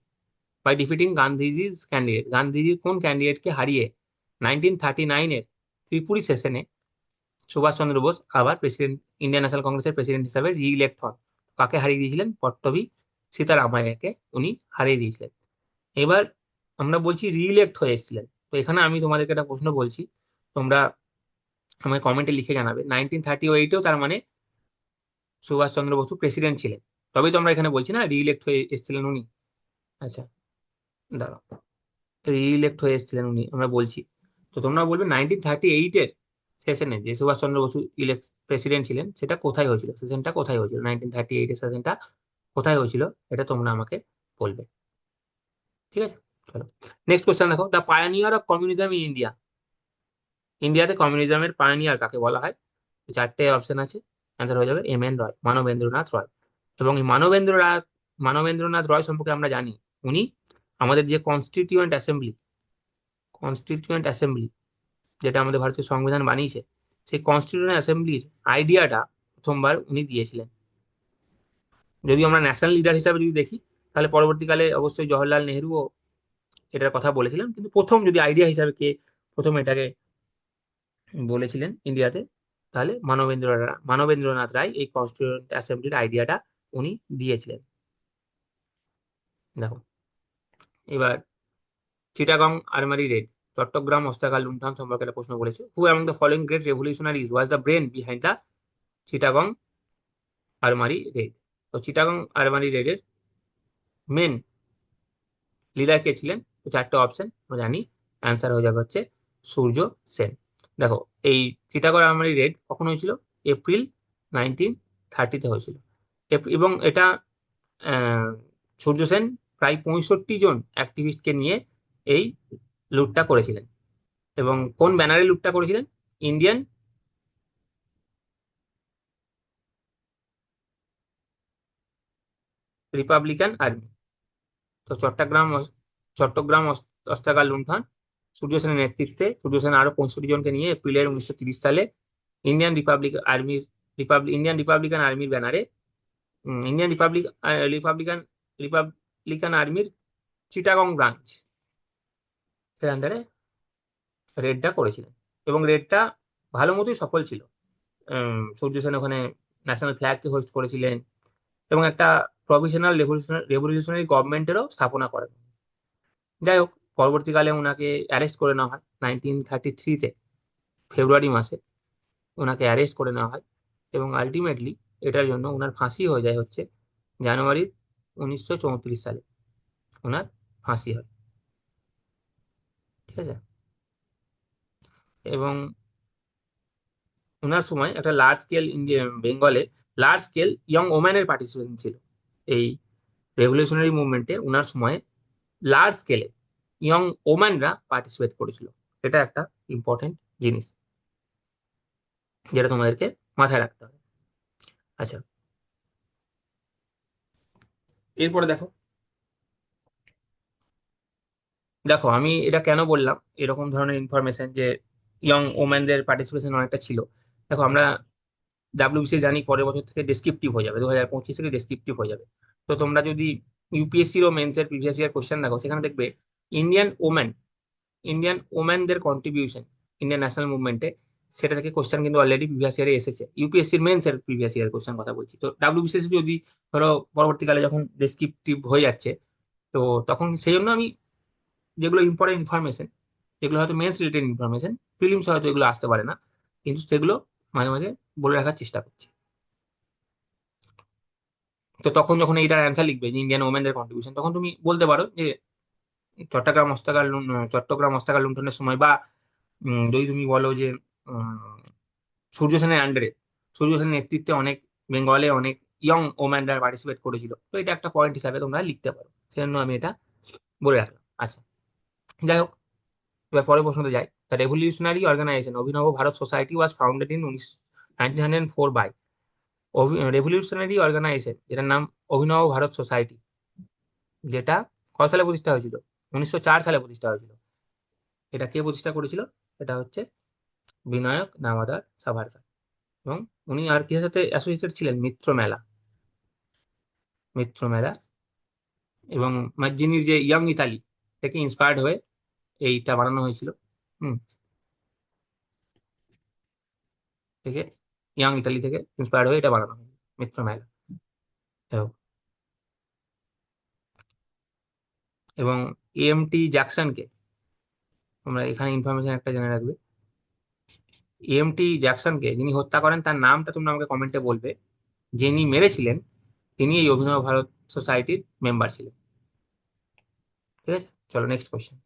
by defeating Gandhiji's candidate. গান্ধীজির কোন ক্যান্ডিডেটকে হারিয়ে 1939 এর ত্রিপুরি সেশনে সুভাষচন্দ্র বোস আবার প্রেসিডেন্ট, ইন্ডিয়ান ন্যাশনাল কংগ্রেসের প্রেসিডেন্ট হিসাবে রি-ইলেক্ট হন। কাকে হারিয়ে দিয়েছিলেন, পট্টভি সীতারামাইয়াকে উনি হারিয়ে দিয়েছিলেন। এবার আমরা বলছি রি-ইলেক্ট হয়ে এসেছিলেন, তো এখানে আমি তোমাদেরকে একটা প্রশ্ন বলছি, তোমরা আমাকে কমেন্টে লিখে জানাবে 1938-এও তার মানে সুভাষচন্দ্র বসু প্রেসিডেন্ট ছিলেন, তবেই তো আমরা এখানে বলছি না রি-ইলেক্ট হয়ে এসেছিলেন উনি। আচ্ছা, দাঁড়াও, রি-ইলেক্ট হয়ে এসেছিলেন উনি আমরা বলছি। তো তোমরা বলবে 1938-এর সেশনে যে সুভাষচন্দ্র বসু ইলেক্ট প্রেসিডেন্ট ছিলেন, সেটা কোথায় হয়েছিল, সেশনটা কোথায় হয়েছিল, 1938-এর সেশনটা কোথায় হয়েছিল, এটা তোমরা আমাকে বলবে। ঠিক আছে, চলো নেক্সট কোশ্চেন দেখো, the pioneer of communism in India. ইন্ডিয়াতে কমিউনিজমের পায়োনিয়ার কাকে বলা হয়, চারটে অপশন আছে, অ্যান্সার হয়ে যাবে এম এন রয়, মানবেন্দ্রনাথ রয়। এবং এই মানবেন্দ্রনাথ রয় সম্পর্কে আমরা জানি, উনি আমাদের যে কনস্টিটিউয়েন্ট অ্যাসেম্বলি যেটা আমাদের ভারতীয় সংবিধান বানিয়েছে, সেই কনস্টিটিউয়েন্ট অ্যাসেম্বলির আইডিয়াটা প্রথমবার উনি দিয়েছিলেন। যদি আমরা ন্যাশনাল লিডার হিসাবে যদি দেখি, তাহলে পরবর্তীকালে অবশ্যই জওহরলাল নেহরুও এটার কথা বলেছিলেন, কিন্তু প্রথম যদি আইডিয়া হিসাবে কে প্রথম এটাকে বলেছিলেন ইন্ডিয়াতে, তাহলে মানবেন্দ্রনাথ রায় এই কনস্টিটিউয়েন্ট অ্যাসেম্বলির আইডিয়াটা উনি দিয়েছিলেন। দেখো এবার চিটাগং আর্মারি রেড, চট্টগ্রাম হত্যাকাণ্ড লুণ্ঠন সম্পর্কে একটা প্রশ্ন বলেছে। Who among the following great revolutionaries was the brain behind the Chittagong armoury raid? তো চিটাগং আর্মারি রেডের মেন লিডার কে ছিলেন? তো চারটে অপশন আমরা জানি, অ্যান্সার হয়ে যাবে হচ্ছে সূর্য সেন। দেখো, এই চিটাগং আর্মারি রেড কখন হয়েছিল? এপ্রিল 1930-তে হয়েছিল। এবং এটা আহ, সূর্য সেন প্রায় 65 জন অ্যাক্টিভিস্টকে নিয়ে এই লুটটা করেছিলেন। এবং কোন ব্যানারে লুটটা করেছিলেন? Indian Republican army. তো চট্টগ্রাম অস্ত্রাগার লুণ্ঠন সূর্য সেনের নেতৃত্বে, সূর্য সেন আরো 65 জনকে নিয়ে এপ্রিলের 1930 সালে ইন্ডিয়ান রিপাবলিক আর্মির ইন্ডিয়ান রিপাবলিকান আর্মির ব্যানারে, ইন্ডিয়ান রিপাবলিকান রিপাবলিকান আর্মির চিটাগং ব্রাঞ্চ এর আন্ডারে রেডটা করেছিলেন। এবং রেডটা ভালো মতোই সফল ছিল। সূর্য সেন ওখানে ন্যাশনাল ফ্ল্যাগকে হোস্ট করেছিলেন এবং একটা প্রভিশনাল রেভলিউশনারি গভর্নমেন্টেরও স্থাপনা করেন। যাই হোক, পরবর্তীকালে ওনাকে অ্যারেস্ট করে নেওয়া হয় 1933-তে, ফেব্রুয়ারি মাসে ওনাকে অ্যারেস্ট করে নেওয়া হয়। এবং আলটিমেটলি এটার জন্য ওনার ফাঁসি হয়ে যায় হচ্ছে জানুয়ারি 1934 সালে ওনার ফাঁসি হয়। ঠিক আছে। এবং ওনার সময় একটা লার্জ স্কেল বেঙ্গলে লার্জ স্কেল ইয়ং ওম্যানের পার্টিসিপেশন ছিল এই রেভলিউশনারি মুভমেন্টে। ওনার সময় লার্জ স্কেলে ইয়ং ওম্যানরা পার্টিসিপেট করেছিল। এটা একটা ইম্পর্টেন্ট জিনিস যেটা তোমাদেরকে মাথায় রাখতে হবে। আচ্ছা, এরপরে দেখো, দেখো আমি এটা কেন বললাম এরকম ধরনের ইনফরমেশন যে ইয়ং ওম্যানদের পার্টিসিপেশন অনেকটা ছিল। দেখো, আমরা ডাব্লিউবিসি জানি পরের বছর থেকে ডেসক্রিপটিভ হয়ে যাবে, 2025 থেকে ডেসক্রিপটিভ হয়ে যাবে। তো তোমরা যদি ইউপিএসসির ও মেন্স এর প্রিভিয়াস ইয়ার কোশ্চেন দেখো, সেখানে দেখবে ইন্ডিয়ান ওম্যান ইন্ডিয়ান ওম্যানদের কন্ট্রিবিউশন ইন্ডিয়ান ন্যাশনাল মুভমেন্টে, সেটা থেকে কোশ্চেন কিন্তু অলরেডি প্রিভিয়াস ইয়ারে এসেছে। ইউপিএসসির মেন্স এর প্রিভিয়াস ইয়ার কোশ্চেন কথা বলছি। তো ডাব্লিউবিসিএস যদি ধরো পরবর্তীকালে যখন ডেসক্রিপটিভ হয়ে যাচ্ছে, তো তখন সেই জন্য আমি যেগুলো ইম্পর্টেন্ট ইনফরমেশন, যেগুলো হয়তো মেন্স রিলেটেড ইনফরমেশন, প্রিলিমস হয়তো এগুলো আসতে পারে না, কিন্তু সেগুলো মাঝে মাঝে বলে রাখার চেষ্টা করছি। তো তখন যখন এইটার অ্যান্সার লিখবে যে ইন্ডিয়ান ওমেনদের কন্ট্রিবিউশন, তখন তুমি বলতে পারো যে চট্টগ্রাম হস্তাকার লুণ্ঠনের সময়, বা যদি তুমি বলো যে উম, সূর্য সেনের আন্ডারে, সূর্য সেনের নেতৃত্বে অনেক বেঙ্গলে অনেক ইয়ং ওম্যানরা পার্টিসিপেট করেছিল, তো এটা একটা পয়েন্ট হিসাবে তোমরা লিখতে পারো। সেজন্য আমি এটা বলে রাখলাম। আচ্ছা, যাই হোক, এবার পরের প্রশ্নতে যাই। দ্য রেভলিউশনারি অর্গানাইজেশন অভিনব Bharat society was founded in 1904 by, revolutionary organisation যেটার নাম অভিনব ভারত সোসাইটি, যেটা কত সালে প্রতিষ্ঠা হয়েছিল? 1904 সালে প্রতিষ্ঠা হয়েছিল। এটা কে প্রতিষ্ঠা করেছিল? এটা হচ্ছে বিনায়ক দামোদর সাভারকার। এবং উনি আর কিসের সাথে অ্যাসোসিয়েটেড ছিলেন? মিত্র মেলা, মিত্র মেলা। এবং মাজ্জিনির যে ইয়ং ইতালি থেকে ইন্সপায়ার্ড হয়ে এইটা বানানো হয়েছিল। হুম, থেকে ইয়াং ইতালি থেকে ইন্সপায়ার্ড হয়ে এটা বানানো হয়েছিল মিত্র মেলা। এবং এবং এএমটি জ্যাকসনকে, তোমরা এখানে ইনফরমেশন একটা জেনে রাখবে, এএমটি জ্যাকসনকে যিনি হত্যা করেন তার নামটা তোমরা আমাকে কমেন্টে বলবে। যিনি মেরেছিলেন তিনি এই অভিনব ভারত সোসাইটির মেম্বার ছিলেন। ঠিক আছে, চলো নেক্সট কোয়েশ্চেন।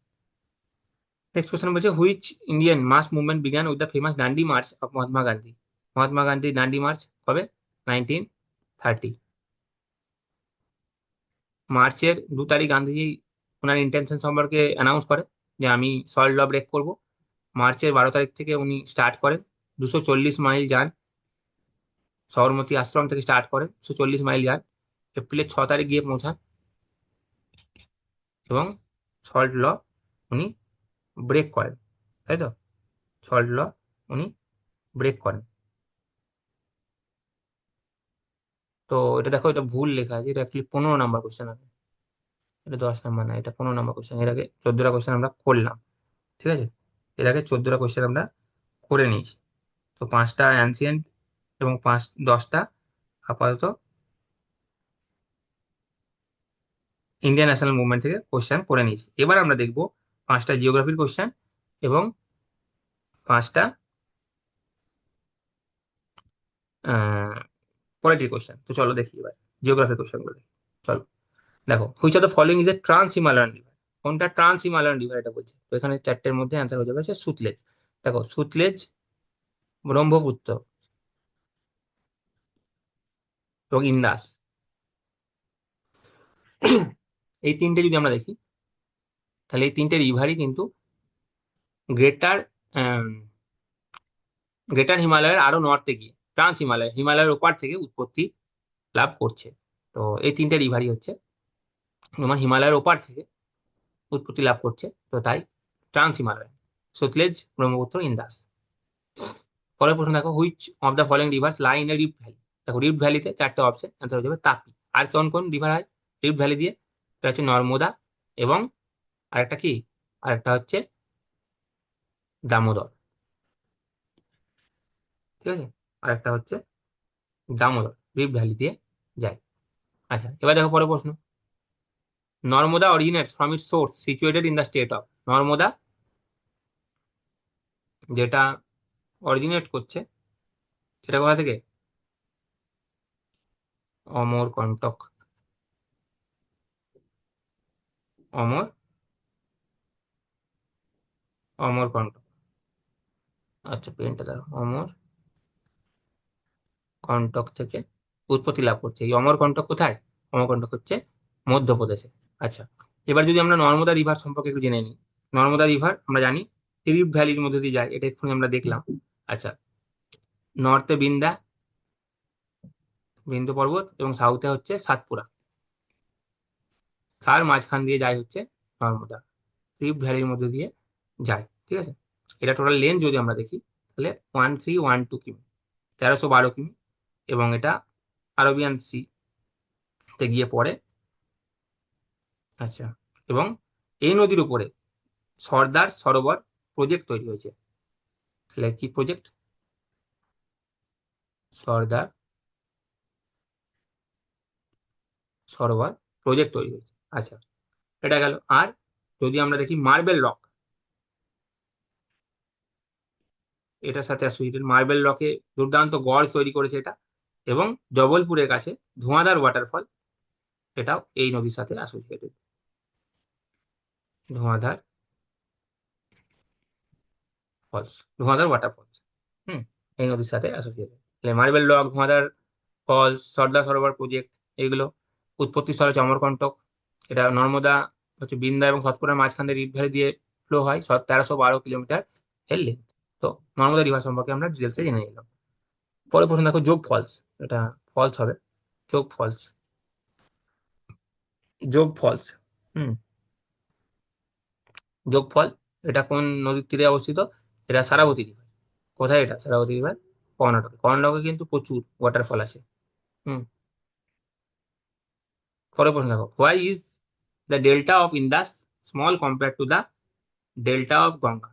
নেক্সট কোয়েশ্চেন বলছে which Indian mass movement began with the famous Dandi march of Mahatma Gandhi? Mahatma Gandhi Dandi march কবে? 1930। মার্চের 2 তারিখ গান্ধীজি ওনার ইন্টেনশন সম্পর্কে অ্যানাউন্স করে যে আমি সল্ট ল ব্রেক করব। মার্চের 12 তারিখ থেকে উনি স্টার্ট করেন, 240 মাইল যান, সবরমতী আশ্রম থেকে স্টার্ট করেন, 240 মাইল যান, এপ্রিলের 6 তারিখ গিয়ে পৌঁছান এবং সল্ট ল উনি ব্রেক করেন। তাই তো, সল্ট ল উনি ব্রেক করেন। তো এটা দেখো, এটা ভুল লেখা আছে, এটা অ্যাকচুয়ালি 15 নম্বর কোশ্চেন হবে। এটা 10 নম্বর না, এটা 15 নম্বর কোশ্চেন। এর আগে 14টা কোশ্চেন আমরা করলাম। ঠিক আছে, এর আগে 14টা কোশ্চেন আমরা করে নিয়েছি। তো 5টা অ্যানসিয়েন্ট এবং 10টা আপাতত ইন্ডিয়ান ন্যাশনাল মুভমেন্ট থেকে কোশ্চেন করে নিয়েছি। এবার আমরা দেখব 5টা জিওগ্রাফির কোশ্চেন এবং 5টা পলিটির কোশ্চেন। তো চলো দেখি এবার জিওগ্রাফির কোশ্চেন গুলো দেখি। চলো দেখো, which of the following is a trans Himalayan river. কোনটা ট্রান্স হিমালয়ান রিভার এটা বলছে। তো এখানে চারটের মধ্যে অ্যান্সার হয়ে যাবে হচ্ছে সুতলেজ। দেখো সুতলেজ, ব্রহ্মপুত্র এবং ইন্দাস, এই তিনটে যদি আমরা দেখি তাহলে এই তিনটে রিভারই কিন্তু গ্রেটার গ্রেটার হিমালয়ের আরো নর্থে গিয়ে ট্রান্স হিমালয়, হিমালয়ের ওপার থেকে উৎপত্তি লাভ করছে। তো এই তিনটে রিভারই হচ্ছে তোমার হিমালয়ের ওপার থেকে উৎপত্তি লাভ করছে, তো তাই ট্রান্স হিমালয়, সতলেজ, ব্রহ্মপুত্র, ইন্দাস। পরের প্রশ্ন দেখো, which of the following rivers lie in a rift valley. দেখো রিফ্ট ভ্যালিতে চারটে অপশন, অ্যান্সার হয়ে যাবে তাপি। আর কোন কোন রিভার হয় রিফ্ট ভ্যালি দিয়ে? এটা হচ্ছে নর্মদা এবং আরেকটা কি, আরেকটা হচ্ছে দামোদর। ঠিক আছে, আরেকটা হচ্ছে দামোদর, রিফ্ট ভ্যালি দিয়ে যায়। আচ্ছা এবার দেখো পরের প্রশ্ন, Narmada originates from its source situated in the state of. Narmada যেটা অরিজিনেট করছে সেটা কোথা থেকে? অমরকন্টক, অমর অমরকন্টক। আচ্ছা পেনটা দাও, অমর কন্টক থেকে উৎপত্তি লাভ করছে। এই অমরকন্টক কোথায়? অমরকন্টক হচ্ছে মধ্যপ্রদেশে। আচ্ছা এবার যদি আমরা নর্মদা রিভার সম্পর্কে একটু জেনে নিই। নর্মদা রিভার আমরা জানি রিফ্ট ভ্যালির মধ্যে দিয়ে যায়, এটা এক্ষুনি আমরা দেখলাম। আচ্ছা, নর্থে বিন্দু পর্বত এবং সাউথে হচ্ছে সাতপুরা, তার মাঝখান দিয়ে যায় হচ্ছে নর্মদা, রিফ্ট ভ্যালির মধ্যে দিয়ে যায়। ঠিক আছে, এটা টোটাল লেন্থ যদি আমরা দেখি তাহলে 1312 কিমি, 1312 কিমি। এবং এটা আরবিয়ান সি তে গিয়ে পড়ে। আচ্ছা, এবং এই নদীর উপরে সর্দার সরোবর প্রজেক্ট তৈরি হয়েছে। তাহলে কি প্রজেক্ট? সর্দার সরোবর প্রজেক্ট তৈরি হয়েছে। আচ্ছা এটা গেল। আর যদি আমরা দেখি মার্বেল রক, এটার সাথে অ্যাসোসিয়েটেড মার্বেল রকে দুর্দান্ত গড় তৈরি করেছে এটা। এবং জবলপুরের কাছে ধোঁয়াধার ওয়াটারফল, এটাও এই নদীর সাথে associated. Dhuandhar false, Dhuandhar waterfalls, হুম, এই নদীর সাথে associated. Marble rock, Dhuandhar false, সর্দার সরোবর প্রজেক্ট, এগুলো উৎপত্তিস্থল হচ্ছে অমরকন্টক। এটা নর্মদা হচ্ছে বিন্দা এবং সতপুরার মাঝখান দিয়ে রিফ ভ্যালি দিয়ে ফ্লো হয়, 1312 কিলোমিটার এর লেন্থ। তো নর্মদা রিভার সম্পর্কে আমরা ডিটেলসে জেনে নিলাম। পরে প্রশ্ন দেখো, যোগ ফলস, এটা ফলস হবে, যোগ ফলস, যোগ ফলস, হুম, যোগ ফল, এটা কোন নদীর তীরে অবস্থিত? এটা সারাবতী রিভার। কোথায় এটা সারাবতী রিভার? কর্ণাটকে। কর্ণাটকে কিন্তু প্রচুর ওয়াটারফল আছে। হুম, পরের প্রশ্ন দেখো, why is the delta of Indus small compare to the delta of Ganga.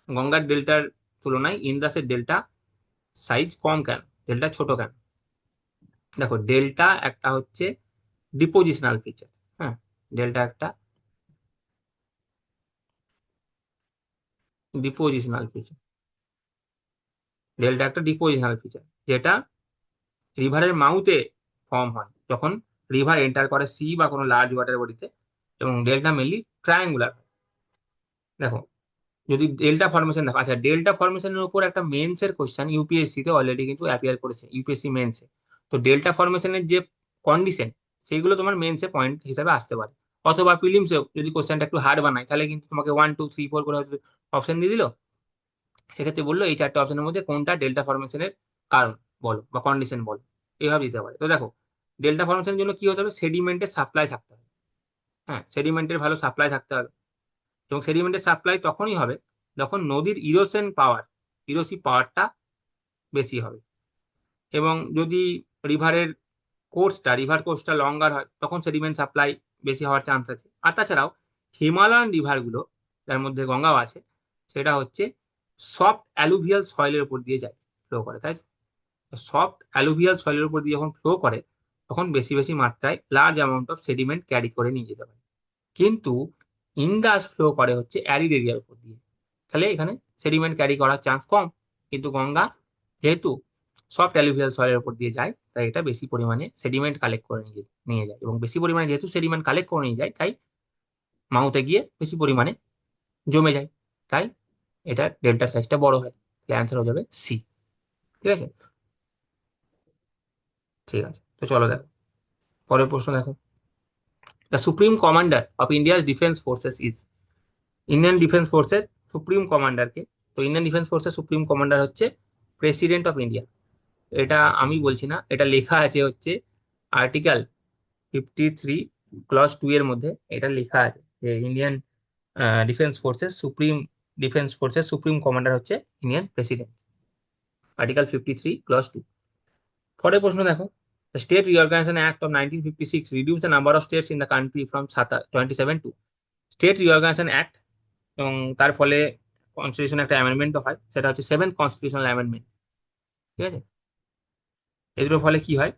গঙ্গার ডেল্টার তুলনায় ইন্দাসের ডেল্টা সাইজ কম কেন, ডেল্টা ছোট কেন? দেখো ডেল্টা একটা হচ্ছে ডিপোজিশনাল ফিচার। হ্যাঁ, ডেল্টা একটা ডিপোজিশনাল ফিচার, ডেল্টা একটা ডিপোজিশনাল ফিচার, যেটা রিভারের মাউথে ফর্ম হয় যখন রিভার এন্টার করে সি বা কোনো লার্জ ওয়াটার বডিতে। এবং ডেল্টা মেনলি ট্রায়াঙ্গুলার। দেখো যদি ডেল্টা ফরমেশন দেখো, আচ্ছা ডেল্টা ফরমেশনের উপর একটা মেন্সের কোশ্চেন ইউপিএসসি তে অলরেডি কিন্তু অ্যাপিয়ার করেছে, ইউপিএসসি মেন্সে। তো ডেল্টা ফরমেশনের যে কন্ডিশন, সেইগুলো তোমার মেন্সে পয়েন্ট হিসাবে আসতে পারে। অথবা প্রিলিমসে যদি কোশ্চেনটা একটু হার্ড বানায় তাহলে কিন্তু তোমাকে 1 2 3 4 করে হয়তো অপশন দিয়ে দিল, সেক্ষেত্রে বললো এই চারটে অপশনের মধ্যে কোনটা ডেল্টা ফরমেশনের কারণ বলো বা কন্ডিশন বলো, এইভাবে দিতে পারে। তো দেখো ডেল্টা ফরমেশনের জন্য কি হতে হবে, সেডিমেন্টের সাপ্লাই থাকতে হবে। হ্যাঁ, সেডিমেন্টের ভালো সাপ্লাই থাকতে হবে। এবং সেডিমেন্টের সাপ্লাই তখনই হবে যখন নদীর ইরোশন পাওয়ার, ইরোসিভ পাওয়ারটা বেশি হবে। এবং যদি রিভারের রিভার কোর্সটা লঙ্গার হয় তখন সেডিমেন্ট সাপ্লাই বেশি হওয়ার চান্স আছে। আর তাছাড়াও হিমালয়ান রিভারগুলো, যার মধ্যে গঙ্গাও আছে, সেটা হচ্ছে সফট অ্যালুভিয়াল সয়েলের উপর দিয়ে যায়, ফ্লো করে, তাই সফট অ্যালুভিয়াল সয়েলের উপর দিয়ে যখন ফ্লো করে তখন বেশি বেশি মাত্রায় large amount of sediment carry করে নিয়ে যেতে পারে। কিন্তু ইন্দাস ফ্লো করে হচ্ছে অ্যারিড এরিয়ার উপর দিয়ে, তাহলে এখানে সেডিমেন্ট ক্যারি করার চান্স কম। কিন্তু গঙ্গা যেহেতু সফট অ্যালুভিয়াল সয়েলের উপর দিয়ে যায়, তাই এটা বেশি পরিমাণে সেডিমেন্ট কালেক্ট করে নিয়ে নিয়ে যায়, এবং বেশি পরিমাণে যেহেতু সেডিমেন্ট কালেক্ট করে নিয়ে যায়, তাই মাউথে গিয়ে বেশি পরিমাণে জমে যায়, তাই এটা ডেল্টার সাইজটা বড় হয়। অ্যান্সার হয়ে যাবে সি। ঠিক আছে, ঠিক আছে, তো চলো দেখো পরের প্রশ্ন দেখো। The supreme commander of India's defence forces is, Indian defence ফোর্সের সুপ্রিম কমান্ডারকে, তো ইন্ডিয়ান ডিফেন্স ফোর্সের সুপ্রিম কমান্ডার হচ্ছে প্রেসিডেন্ট অফ ইন্ডিয়া। এটা আমি বলছি না, এটা লেখা আছে হচ্ছে আর্টিকেল 53 ক্লজ 2 এর মধ্যে। এটা লেখা আছে যে ইন্ডিয়ান ডিফেন্স ফোর্সের সুপ্রিম কমান্ডার হচ্ছে ইন্ডিয়ান প্রেসিডেন্ট, আর্টিকেল 53 ক্লজ 2। পরের প্রশ্ন দেখো, The State Reorganization Act of 1956 reduced the number of states in the country from 27 to State Reorganization Act, এবং তার ফলে কনস্টিটিউশন একটা অ্যামেন্ডমেন্ট হয়, সেটা হচ্ছে 7th কনস্টিটিউশনাল অ্যামেন্ডমেন্ট। ঠিক আছে, এগুলোর ফলে কি হয়,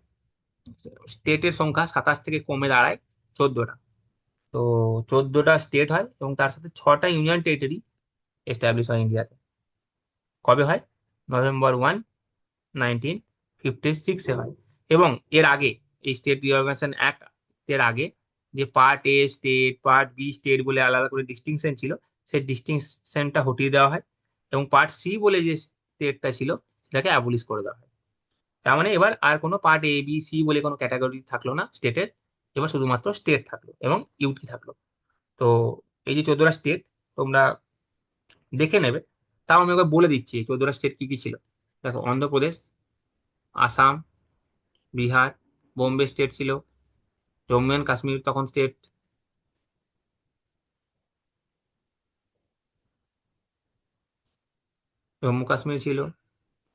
স্টেটের সংখ্যা 27 থেকে কমে দাঁড়ায় 14টা। তো 14টা স্টেট হয় এবং তার সাথে 6টা ইউনিয়ন টেরিটরি এস্টাবলিশ হয় ইন্ডিয়াতে। কবে হয়? November 1, 1956 হয়। এবং এর আগে, এই স্টেট রিঅর্গানাইজেশন অ্যাক্ট এর আগে, যে part A state, part B state বলে আলাদা করে ডিস্টিংশন ছিল, সেই ডিস্টিংশনটা হটিয়ে দেওয়া হয়, এবং পার্ট সি বলে যে স্টেটটা ছিল সেটাকে অ্যাবলিশ করে দেওয়া হয়। তার মানে এবার আর কোনো পার্ট এ বি সি বলে কোনো ক্যাটাগরি থাকলো না স্টেটের, এবার শুধুমাত্র স্টেট থাকলো এবং ইউটি থাকলো। তো এই যে 14টা স্টেট তোমরা দেখে নেবে, তাও আমি একবার বলে দিচ্ছি 14টা স্টেট কি কি ছিল। দেখো, অন্ধ্রপ্রদেশ, আসাম, বিহার, বোম্বে স্টেট ছিল, জম্মু অ্যান্ড কাশ্মীর তখন স্টেট, জম্মু কাশ্মীর ছিল,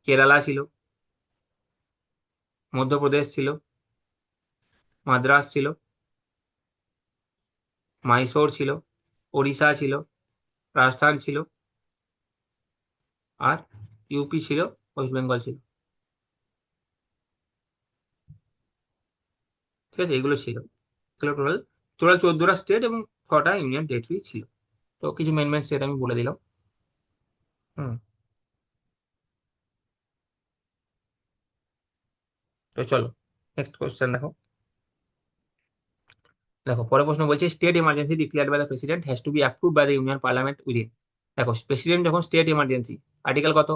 কেরালা ছিল, মধ্যপ্রদেশ ছিল, মাদ্রাস ছিল, মাইসোর ছিল, ওড়িশা ছিল, রাজস্থান ছিল, আর ইউপি ছিল, ওয়েস্ট বেঙ্গল ছিল। ঠিক আছে, এগুলো ছিল, এগুলো টোটাল টোটাল 14টা স্টেট এবং 6টা ইউনিয়ন টেরিটরি ছিল। তো কিছু মেন মেন স্টেট আমি বলে দিলাম। হুম, তো চলো নেক্সট কোশ্চেন দেখো। দেখো পরের প্রশ্ন বলছে, state emergency declared by the president has to be approve by the union parliament within. দেখো, প্রেসিডেন্ট যখন স্টেট এমার্জেন্সি, আর্টিকেল কত,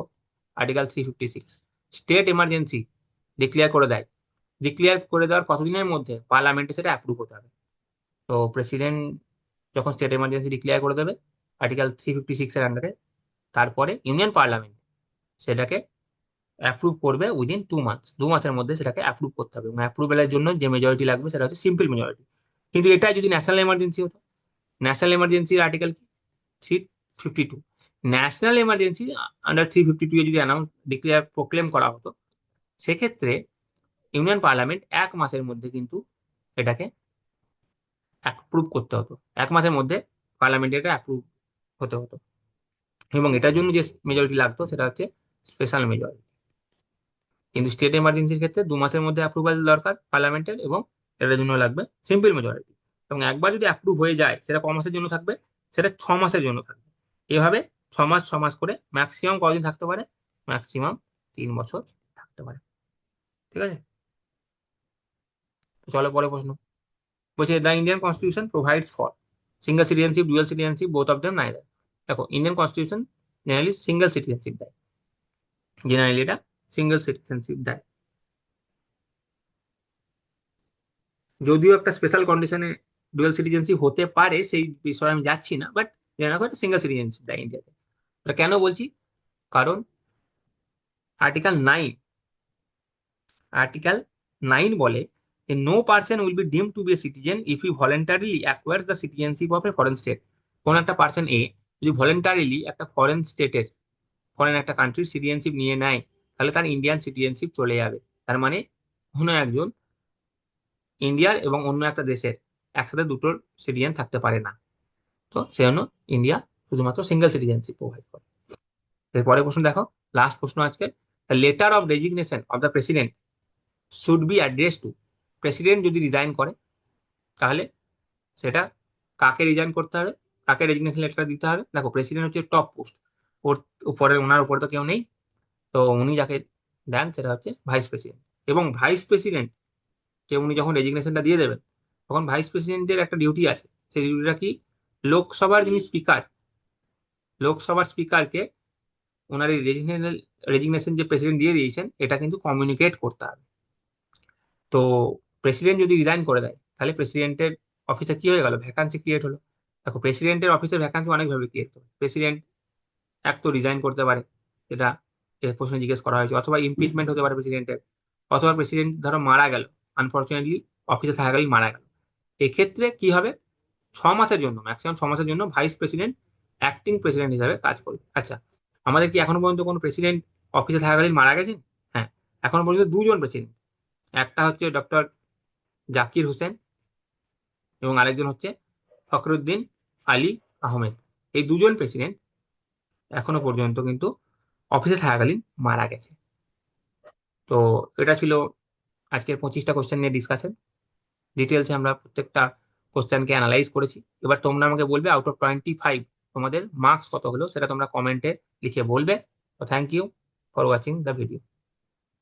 আর্টিকেল 356, স্টেট এমার্জেন্সি ডিক্লেয়ার করে দেয়, ডিক্লেয়ার করে দেওয়ার কতদিনের মধ্যে পার্লামেন্টে সেটা অ্যাপ্রুভ হতে হবে। তো প্রেসিডেন্ট যখন স্টেট এমার্জেন্সি ডিক্লেয়ার করে দেবে আর্টিকেল 356 এর আন্ডারে, তারপরে ইউনিয়ন পার্লামেন্ট সেটাকে অ্যাপ্রুভ করবে উইদিন 2 মান্থস, 2 মাসের মধ্যে সেটাকে অ্যাপ্রুভ করতে হবে। এবং অ্যাপ্রুভেলের জন্য যে মেজরিটি লাগবে সেটা হচ্ছে সিম্পল মেজরিটি। কিন্তু এটা যদি ন্যাশনাল এমার্জেন্সি হতো, ন্যাশনাল এমার্জেন্সির আর্টিকেল 352, ন্যাশনাল এমার্জেন্সি আন্ডার 352 এ যদি অ্যানাউন্স ডিক্লেয়ার প্রোক্লেম করা হতো, সেক্ষেত্রে ইউনিয়ন পার্লামেন্ট 1 মাসের মধ্যে কিন্তু এটাকে অ্যাপ্রুভ করতে হতো, 1 মাসের মধ্যে পার্লামেন্টে এটা অ্যাপ্রুভ হতে হতো। এবং এটার জন্য যে মেজরিটি লাগতো সেটা হচ্ছে স্পেশাল মেজরিটি। কিন্তু স্টেট এমার্জেন্সির ক্ষেত্রে 2 মাসের মধ্যে অ্যাপ্রুভাল দরকার পার্লামেন্টের, এবং এটার জন্য লাগবে সিম্পল মেজরিটি। এবং একবার যদি অ্যাপ্রুভ হয়ে যায়, সেটা ক মাসের জন্য থাকবে, সেটা 6 মাসের জন্য থাকবে। এভাবে 6 মাস 6 মাস করে ম্যাক্সিমাম কদিন থাকতে পারে, ম্যাক্সিমাম 3 বছর থাকতে পারে। ঠিক আছে, তো চলো পরে প্রশ্ন। বলছে, the Indian constitution provides for single citizenship, dual citizenship, both of them, neither. দেখো, Indian constitution generally single citizenship দেয়, জেনারেলি এটা সিঙ্গেল সিটিজেনশিপ দেয়। যদিও একটা স্পেশাল কন্ডিশনে ডুয়াল সিটিজেনশিপ হতে পারে, সেই বিষয়ে আমি যাচ্ছি না, বাট জেনারেল একটা সিঙ্গেল সিটিজেনশিপ দেয় ইন্ডিয়াতে। এটা কেন বলছি, কারণ আর্টিকেল 9, আর্টিকেল 9 বলে যে no person will be deemed to be a citizen if he voluntarily acquires the citizenship of a foreign state. কোন একটা পার্সন এ যদি ভলেন্টারিলি একটা ফরেন স্টেটের, ফরেন একটা কান্ট্রির সিটিজেনশিপ নিয়ে নেয়, তাহলে তার ইন্ডিয়ান সিটিজেনশিপ চলে যাবে। তার মানে কোনো একজন ইন্ডিয়ার এবং অন্য একটা দেশের একসাথে দুটোর সিটিজেন থাকতে পারে না। তো সেজন্য ইন্ডিয়া শুধুমাত্র সিঙ্গেল সিটিজেনশিপ প্রোভাইড করে। এরপরে প্রশ্ন দেখো, লাস্ট প্রশ্ন আজকে। The letter of resignation of the president should be address to president যদি রিজাইন করে তাহলে সেটা কাকে রিজাইন করতে হবে, কাকে রেজিগনেশন লেটার দিতে হবে। দেখো প্রেসিডেন্ট হচ্ছে টপ পোস্ট, ওর উপরে, ওনার উপরে তো কেউ নেই, তো উনি যাকে দেন সেটা হচ্ছে ভাইস প্রেসিডেন্ট। এবং ভাইস প্রেসিডেন্ট কে উনি যখন রেজিগনেশনটা দিয়ে দেবেন, তখন ভাইস প্রেসিডেন্টের একটা ডিউটি আছে। সেই ডিউটিটা কি, লোকসভার যিনি স্পিকার, লোকসভার স্পিকারকে ওনার এই রেজিগনেশন যে প্রেসিডেন্ট দিয়ে দিয়েছেন এটা কিন্তু কমিউনিকেট করতে হবে। তো প্রেসিডেন্ট যদি রিজাইন করে দেয় তাহলে প্রেসিডেন্টের অফিসে কি হয়ে গেল, ভ্যাকান্সি ক্রিয়েট হলো। দেখো প্রেসিডেন্টের অফিসের ভ্যাকান্সি অনেকভাবে ক্রিয়েট হবে। প্রেসিডেন্ট এক তো রিজাইন করতে পারে, এটা এ প্রশ্ন জিজ্ঞেস করা হয়েছে, অথবা ইমপিচমেন্ট হতে পারে প্রেসিডেন্টের, অথবা প্রেসিডেন্ট ধরো মারা গেল, আনফর্চুনেটলি অফিসে থাকাকালীন মারা গেল। এক্ষেত্রে কি হবে, 6 মাসের জন্য, ম্যাক্সিমাম 6 মাসের জন্য ভাইস প্রেসিডেন্ট অ্যাক্টিং প্রেসিডেন্ট হিসাবে কাজ করবে। আচ্ছা, আমাদের কি এখনো পর্যন্ত কোনো প্রেসিডেন্ট অফিসে থাকাকালীন মারা গেছেন? হ্যাঁ, এখনো পর্যন্ত দুজন প্রেসিডেন্ট, একটা হচ্ছে ডক্টর জাকির হোসেন এবং আরেকজন হচ্ছে ফখরুদ্দিন আলী আহমেদ। এই দুজন প্রেসিডেন্ট এখনো পর্যন্ত কিন্তু অফিসে থাকাকালীন মারা গেছে। তো এটা ছিল আজকের 25টা কোশ্চেন নিয়ে ডিসকাশন। ডিটেলসে আমরা প্রত্যেকটা কোশ্চেনকে অ্যানালাইজ করেছি। এবার তোমরা আমাকে বলবে আউট অফ 25 তোমাদের মার্কস কত হলো, সেটা তোমরা কমেন্টে লিখে বলবে। তো thank you for watching the video.